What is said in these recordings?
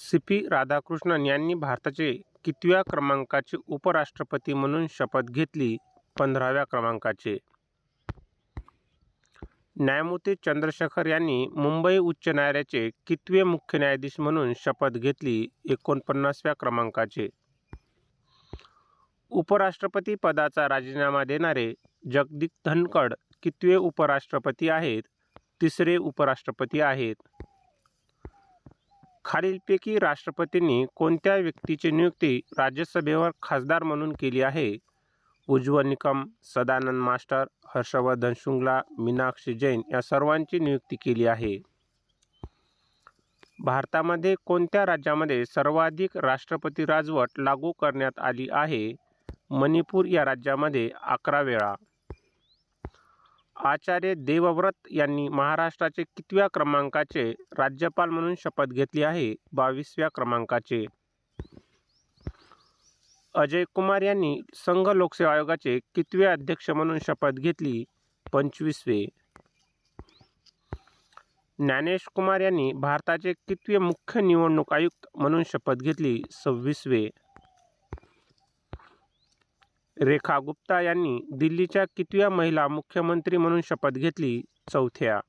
C. Radhakrishnan यांनी भारताचे कितव्या क्रमांकाचे उपराष्ट्रपती म्हणून शपथ घेतली? 15व्या क्रमांकाचे. न्यायमूर्ती चंद्रशेखर यांनी मुंबई उच्च न्यायालयाचे कितवे मुख्य न्यायाधीश म्हणून शपथ घेतली? 49व्या क्रमांकाचे. उपराष्ट्रपती पदाचा राजीनामा देणारे जगदीप धनखड कितवे उपराष्ट्रपती आहेत? 3रे उपराष्ट्रपती आहेत. खालीलपैकी राष्ट्रपतींनी कोणत्या व्यक्तीची नियुक्ती राज्यसभेवर खासदार म्हणून केली आहे? उज्ज्वल निकम, सदानंद मास्टर, हर्षवर्धन श्रृंगला, मीनाक्षी जैन या सर्वांची नियुक्ती केली आहे. भारतामध्ये कोणत्या राज्यामध्ये सर्वाधिक राष्ट्रपती राजवट लागू करण्यात आली आहे? मणिपूर या राज्यामध्ये 11 वेळा. आचार्य देवव्रत यांनी महाराष्ट्राचे कितव्या क्रमांकाचे राज्यपाल म्हणून शपथ घेतली आहे? 22व्या क्रमांकाचे. अजय कुमार यांनी संघ लोकसेवा आयोगाचे कितवे अध्यक्ष म्हणून शपथ घेतली? 25वे. ज्ञानेश कुमार यांनी भारताचे कितवे मुख्य निवडणूक आयुक्त म्हणून शपथ घेतली? 26वे. रेखा गुप्ता यांनी दिल्लीच्या कितव्या महिला मुख्यमंत्री म्हणून शपथ घेतली? 4थ्या.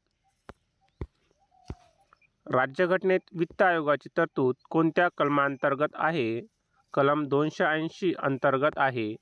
राज्यघटनेत वित्त आयोगाची तरतूद कोणत्या कलमांतर्गत आहे? कलम 280 अंतर्गत आहे.